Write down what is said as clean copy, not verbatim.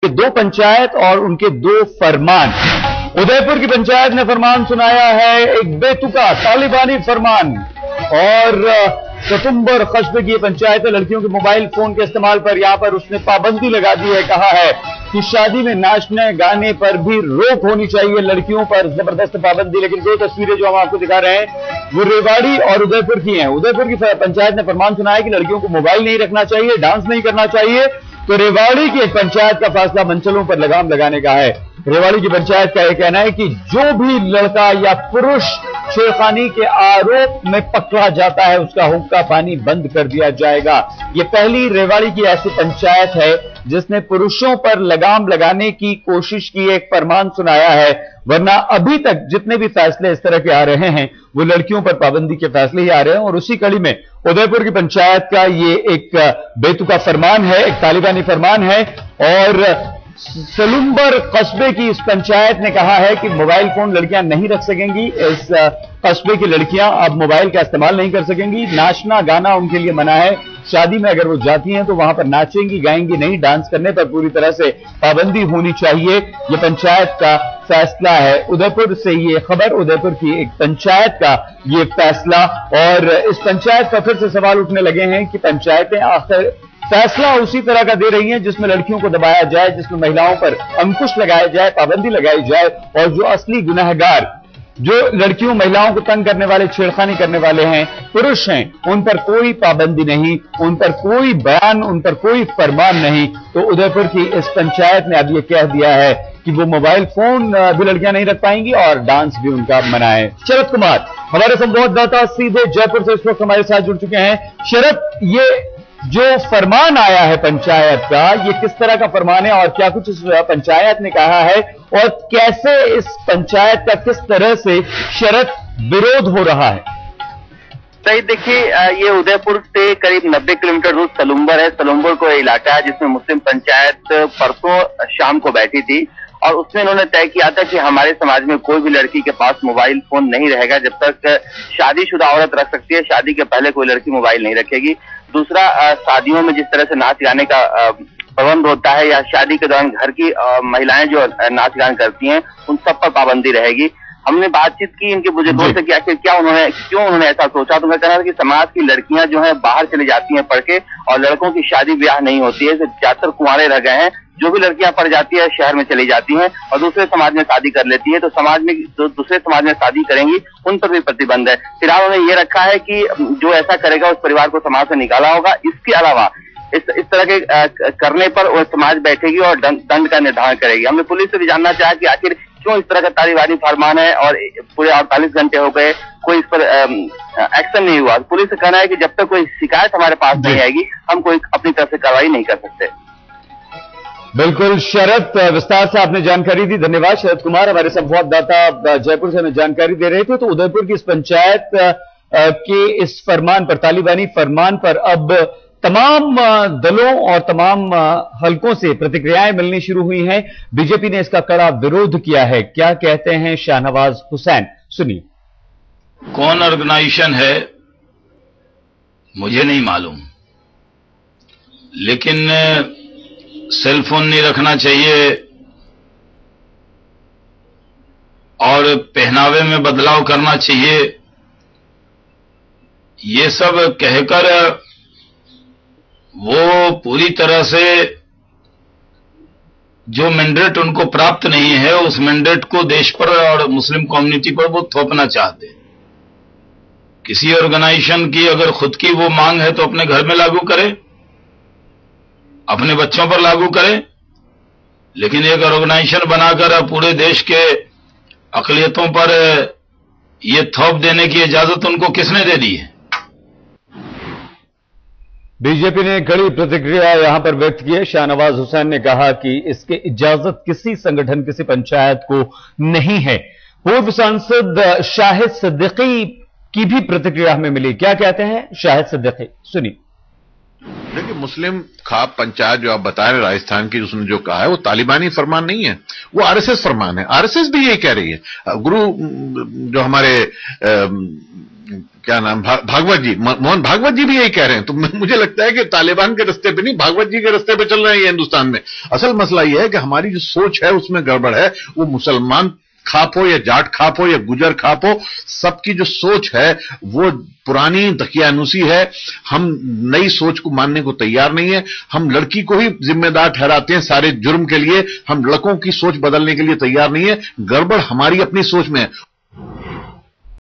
दो पंचायत और उनके दो फरमान। उदयपुर की पंचायत ने फरमान सुनाया है, एक बेतुका तालिबानी फरमान। और सतुंबर कस्बे की पंचायत लड़कियों के मोबाइल फोन के इस्तेमाल पर यहां पर उसने पाबंदी लगा दी है। कहा है कि शादी में नाचने गाने पर भी रोक होनी चाहिए, लड़कियों पर जबरदस्त पाबंदी। लेकिन दो तस्वीरें जो हम आपको दिखा रहे हैं वो रेवाड़ी और उदयपुर की हैं। उदयपुर की पंचायत ने फरमान सुनाया कि लड़कियों को मोबाइल नहीं रखना चाहिए, डांस नहीं करना चाहिए। तो रेवाड़ी की एक पंचायत का फैसला मंचलों पर लगाम लगाने का है। रेवाड़ी की पंचायत का यह कहना है कि जो भी लड़का या पुरुष छेड़खानी के आरोप में पकड़ा जाता है उसका हुक्का पानी बंद कर दिया जाएगा। यह पहली रेवाड़ी की ऐसी पंचायत है जिसने पुरुषों पर लगाम लगाने की कोशिश की, एक फरमान सुनाया है। वरना अभी तक जितने भी फैसले इस तरह के आ रहे हैं वो लड़कियों पर पाबंदी के फैसले ही आ रहे हैं। और उसी कड़ी में उदयपुर की पंचायत का ये एक बेतुका फरमान है, एक तालिबानी फरमान है। और सलुंबर कस्बे की इस पंचायत ने कहा है कि मोबाइल फोन लड़कियां नहीं रख सकेंगी। इस कस्बे की लड़कियां अब मोबाइल का इस्तेमाल नहीं कर सकेंगी। नाचना गाना उनके लिए मना है। शादी में अगर वो जाती हैं तो वहां पर नाचेंगी गाएंगी नहीं, डांस करने पर पूरी तरह से पाबंदी होनी चाहिए। ये पंचायत का फैसला है। उदयपुर से ये खबर, उदयपुर की एक पंचायत का ये फैसला। और इस पंचायत पर फिर से सवाल उठने लगे हैं कि पंचायतें आखिर फैसला उसी तरह का दे रही हैं जिसमें लड़कियों को दबाया जाए, जिसमें महिलाओं पर अंकुश लगाया जाए, पाबंदी लगाई जाए। और जो असली गुनहगार, जो लड़कियों महिलाओं को तंग करने वाले, छेड़खानी करने वाले हैं, पुरुष हैं, उन पर कोई पाबंदी नहीं, उन पर कोई बयान, उन पर कोई फरमान नहीं। तो उदयपुर की इस पंचायत ने अब यह कह दिया है कि वो मोबाइल फोन भी लड़कियां नहीं रख पाएंगी और डांस भी उनका मना है। शरद कुमार हमारे संवाददाता सीधे जयपुर से इस वक्त हमारे साथ जुड़ चुके हैं। शरद, ये जो फरमान आया है पंचायत का, ये किस तरह का फरमान है और क्या कुछ इस पंचायत ने कहा है और कैसे इस पंचायत का किस तरह से शरद विरोध हो रहा है? सही देखिए, ये उदयपुर से करीब 90 किलोमीटर दूर सलुंबर है। सलुंबर को इलाका है जिसमें मुस्लिम पंचायत परसों शाम को बैठी थी और उसमें इन्होंने तय किया था कि हमारे समाज में कोई भी लड़की के पास मोबाइल फोन नहीं रहेगा जब तक शादीशुदा औरत रख सकती है, शादी के पहले कोई लड़की मोबाइल नहीं रखेगी। दूसरा, शादियों में जिस तरह से नाच गाने का प्रबंध होता है या शादी के दौरान घर की महिलाएं जो नाच गान करती हैं उन सब पर पाबंदी रहेगी। हमने बातचीत की इनके बुजुर्गों से कि आखिर क्यों उन्होंने ऐसा सोचा। तो मैं कहना था कि समाज की लड़कियां जो है बाहर चली जाती हैं पढ़ के और लड़कों की शादी ब्याह नहीं होती है, ज्यादातर कुंवारे रह गए हैं। जो भी लड़कियां पढ़ जाती है शहर में चली जाती हैं और दूसरे समाज में शादी कर लेती है। तो समाज में जो दूसरे समाज में शादी करेंगी उन पर भी प्रतिबंध है। फिलहाल उन्होंने ये रखा है कि जो ऐसा करेगा उस परिवार को समाज से निकाला होगा। इसके अलावा इस तरह के करने पर वो समाज बैठेगी और दंड का निर्धारण करेगी। हमने पुलिस से भी जानना चाहा कि आखिर क्यों इस तरह का तालिबानी फरमान है और पूरे 48 घंटे हो गए कोई इस पर एक्शन नहीं हुआ। पुलिस का कहना है कि जब तक कोई शिकायत हमारे पास नहीं आएगी हम कोई अपनी तरफ से कार्रवाई नहीं कर सकते। बिल्कुल शरद, विस्तार से आपने जानकारी दी, धन्यवाद। शरद कुमार हमारे संवाददाता जयपुर से हमें जानकारी दे रहे थे। तो उदयपुर की इस पंचायत के इस फरमान पर, तालिबानी फरमान पर अब तमाम दलों और तमाम हलकों से प्रतिक्रियाएं मिलनी शुरू हुई हैं। बीजेपी ने इसका कड़ा विरोध किया है। क्या कहते हैं शाहनवाज हुसैन, सुनिए। कौन ऑर्गेनाइजेशन है मुझे नहीं मालूम, लेकिन सेल फोन नहीं रखना चाहिए और पहनावे में बदलाव करना चाहिए, ये सब कहकर वो पूरी तरह से जो मैंडेट उनको प्राप्त नहीं है उस मैंडेट को देश पर और मुस्लिम कम्युनिटी पर वो थोपना चाहते हैं। किसी ऑर्गेनाइजेशन की अगर खुद की वो मांग है तो अपने घर में लागू करें, अपने बच्चों पर लागू करें, लेकिन एक ऑर्गेनाइजेशन बनाकर पूरे देश के अक़लियतों पर ये थोप देने की इजाजत उनको किसने दे दी है? बीजेपी ने कड़ी प्रतिक्रिया यहां पर व्यक्त की है। शाहनवाज हुसैन ने कहा कि इसकी इजाजत किसी संगठन, किसी पंचायत को नहीं है। पूर्व सांसद शाहिद सिद्दीकी की भी प्रतिक्रिया हमें मिली। क्या कहते हैं शाहिद सिद्दीकी, सुनिए। देखिए, मुस्लिम खाप पंचायत जो आप बता रहे राजस्थान की, उसने जो कहा है वो तालिबानी फरमान नहीं है, वो आरएसएस फरमान है। आरएसएस भी यही कह रही है। गुरु जो हमारे क्या नाम, भागवत जी, मोहन भागवत जी भी यही कह रहे हैं। तो मुझे लगता है कि तालिबान के रास्ते पे नहीं, भागवत जी के रास्ते पे चल रहे हैं ये हिंदुस्तान में। असल मसला ये है कि हमारी जो सोच है उसमें गड़बड़ है। वो मुसलमान खाप हो या जाट खाप हो या गुजर खाप हो, सबकी जो सोच है वो पुरानी तकियानुसी है। हम नई सोच को मानने को तैयार नहीं है। हम लड़की को ही जिम्मेदार ठहराते हैं सारे जुर्म के लिए, हम लड़कों की सोच बदलने के लिए तैयार नहीं है। गड़बड़ हमारी अपनी सोच में है।